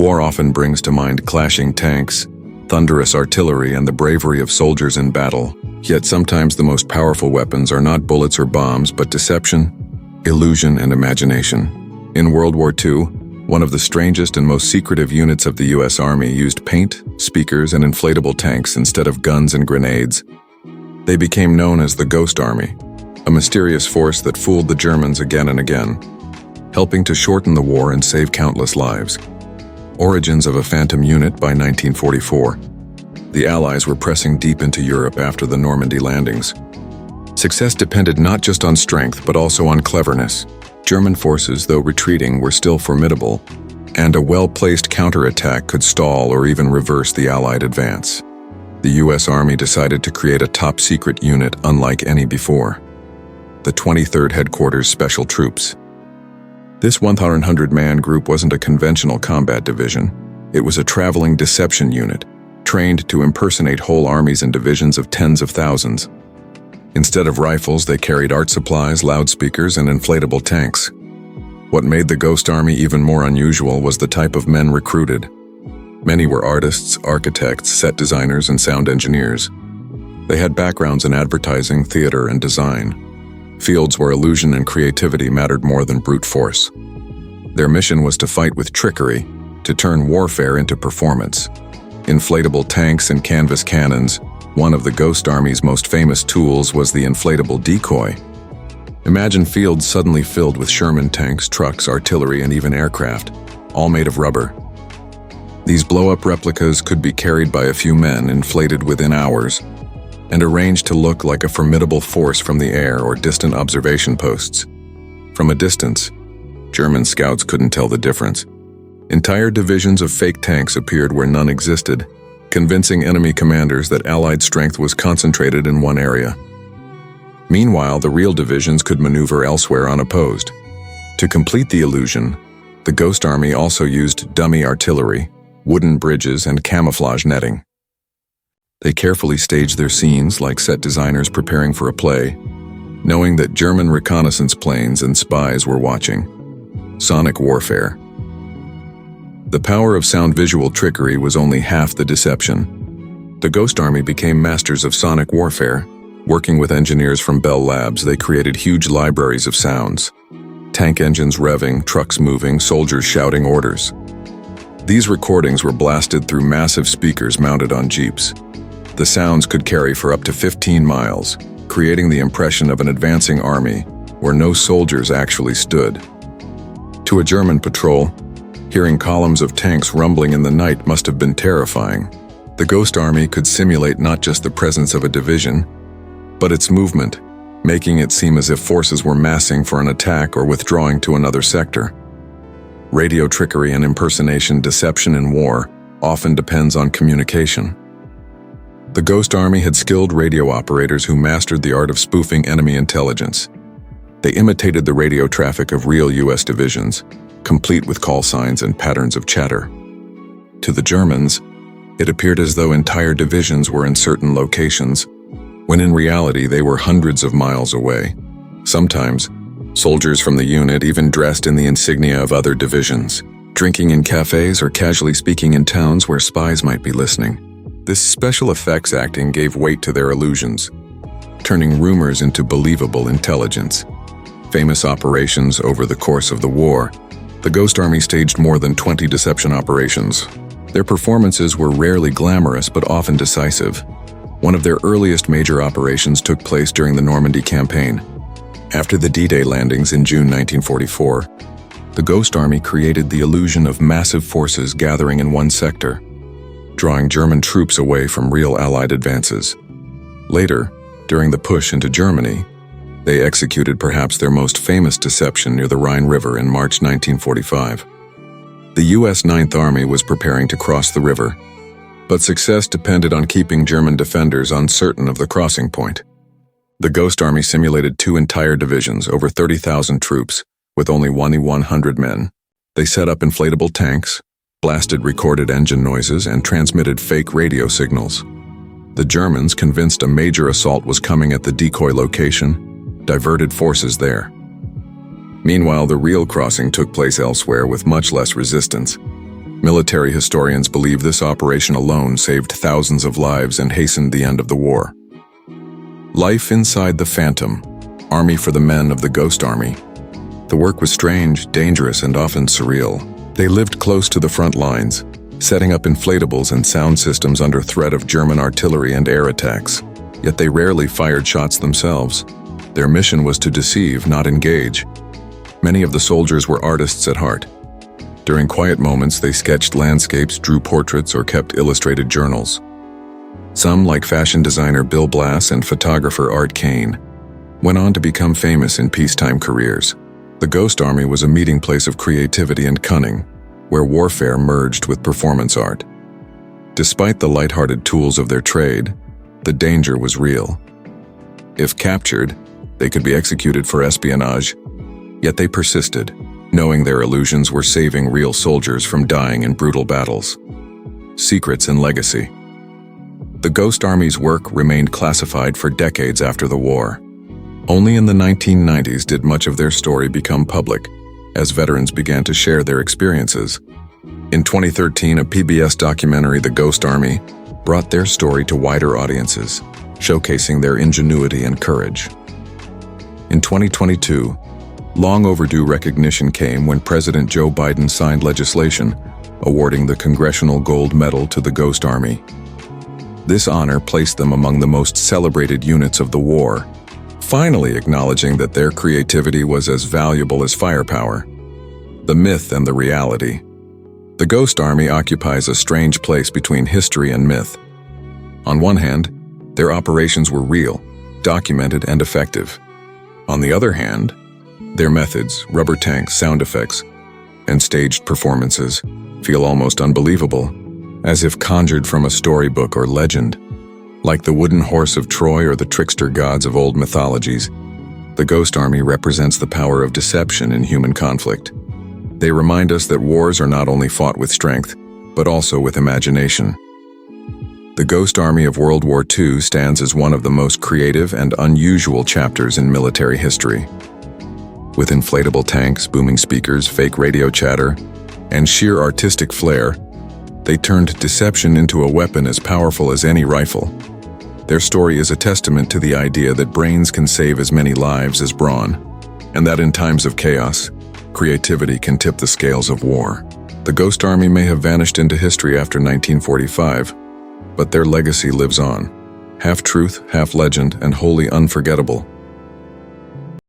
War often brings to mind clashing tanks, thunderous artillery, and the bravery of soldiers in battle. Yet sometimes the most powerful weapons are not bullets or bombs, but deception, illusion, and imagination. In World War II, one of the strangest and most secretive units of the U.S. Army used paint, speakers, and inflatable tanks instead of guns and grenades. They became known as the Ghost Army, a mysterious force that fooled the Germans again and again, helping to shorten the war and save countless lives. Origins of a phantom unit by 1944. The Allies were pressing deep into Europe after the Normandy landings. Success depended not just on strength, but also on cleverness. German forces, though retreating, were still formidable, and a well-placed counterattack could stall or even reverse the Allied advance. The U.S. Army decided to create a top-secret unit unlike any before: the 23rd Headquarters Special Troops. This 100-man group wasn't a conventional combat division. It was a traveling deception unit, trained to impersonate whole armies and divisions of tens of thousands. Instead of rifles, they carried art supplies, loudspeakers, and inflatable tanks. What made the Ghost Army even more unusual was the type of men recruited. Many were artists, architects, set designers, and sound engineers. They had backgrounds in advertising, theater, and design, fields where illusion and creativity mattered more than brute force. Their mission was to fight with trickery, to turn warfare into performance. Inflatable tanks and canvas cannons, one of the Ghost Army's most famous tools was the inflatable decoy. Imagine fields suddenly filled with Sherman tanks, trucks, artillery, and even aircraft, all made of rubber. These blow-up replicas could be carried by a few men, inflated within hours, and arranged to look like a formidable force from the air or distant observation posts. From a distance, German scouts couldn't tell the difference. Entire divisions of fake tanks appeared where none existed, convincing enemy commanders that Allied strength was concentrated in one area. Meanwhile, the real divisions could maneuver elsewhere unopposed. To complete the illusion, the Ghost Army also used dummy artillery, wooden bridges, and camouflage netting. They carefully staged their scenes like set designers preparing for a play, knowing that German reconnaissance planes and spies were watching. Sonic warfare. The power of sound-visual trickery was only half the deception. The Ghost Army became masters of sonic warfare. Working with engineers from Bell Labs, they created huge libraries of sounds. Tank engines revving, trucks moving, soldiers shouting orders. These recordings were blasted through massive speakers mounted on jeeps. The sounds could carry for up to 15 miles, creating the impression of an advancing army where no soldiers actually stood. To a German patrol, hearing columns of tanks rumbling in the night must have been terrifying. The Ghost Army could simulate not just the presence of a division, but its movement, making it seem as if forces were massing for an attack or withdrawing to another sector. Radio trickery and impersonation deception in war often depends on communication. The Ghost Army had skilled radio operators who mastered the art of spoofing enemy intelligence. They imitated the radio traffic of real U.S. divisions, complete with call signs and patterns of chatter. To the Germans, it appeared as though entire divisions were in certain locations, when in reality they were hundreds of miles away. Sometimes, soldiers from the unit even dressed in the insignia of other divisions, drinking in cafes or casually speaking in towns where spies might be listening. This special effects acting gave weight to their illusions, turning rumors into believable intelligence. Famous operations over the course of the war, the Ghost Army staged more than 20 deception operations. Their performances were rarely glamorous but often decisive. One of their earliest major operations took place during the Normandy campaign. After the D-Day landings in June 1944, the Ghost Army created the illusion of massive forces gathering in one sector, drawing German troops away from real Allied advances. Later, during the push into Germany, they executed perhaps their most famous deception near the Rhine River in March 1945. The U.S. Ninth Army was preparing to cross the river, but success depended on keeping German defenders uncertain of the crossing point. The Ghost Army simulated two entire divisions, over 30,000 troops, with only 100 men. They set up inflatable tanks, blasted recorded engine noises, and transmitted fake radio signals. The Germans, convinced a major assault was coming at the decoy location, diverted forces there. Meanwhile, the real crossing took place elsewhere with much less resistance. Military historians believe this operation alone saved thousands of lives and hastened the end of the war. Life inside the Phantom, Army for the men of the Ghost Army. The work was strange, dangerous, and often surreal. They lived close to the front lines, setting up inflatables and sound systems under threat of German artillery and air attacks. Yet they rarely fired shots themselves. Their mission was to deceive, not engage. Many of the soldiers were artists at heart. During quiet moments, they sketched landscapes, drew portraits, or kept illustrated journals. Some, like fashion designer Bill Blass and photographer Art Kane, went on to become famous in peacetime careers. The Ghost Army was a meeting place of creativity and cunning, where warfare merged with performance art. Despite the lighthearted tools of their trade, the danger was real. If captured, they could be executed for espionage, yet they persisted, knowing their illusions were saving real soldiers from dying in brutal battles. Secrets and legacy. The Ghost Army's work remained classified for decades after the war. Only in the 1990s did much of their story become public, as veterans began to share their experiences. In 2013, a PBS documentary, The Ghost Army, brought their story to wider audiences, showcasing their ingenuity and courage. In 2022, long overdue recognition came when President Joe Biden signed legislation awarding the Congressional Gold Medal to the Ghost Army. This honor placed them among the most celebrated units of the war, finally acknowledging that their creativity was as valuable as firepower. The myth and the reality. The Ghost Army occupies a strange place between history and myth. On one hand, their operations were real, documented, and effective. On the other hand, their methods, rubber tanks, sound effects, and staged performances feel almost unbelievable, as if conjured from a storybook or legend. Like the wooden horse of Troy or the trickster gods of old mythologies, the Ghost Army represents the power of deception in human conflict. They remind us that wars are not only fought with strength, but also with imagination. The Ghost Army of World War II stands as one of the most creative and unusual chapters in military history. With inflatable tanks, booming speakers, fake radio chatter, and sheer artistic flair, they turned deception into a weapon as powerful as any rifle. Their story is a testament to the idea that brains can save as many lives as brawn, and that in times of chaos, creativity can tip the scales of war. The Ghost Army may have vanished into history after 1945, but their legacy lives on, half truth, half legend, and wholly unforgettable.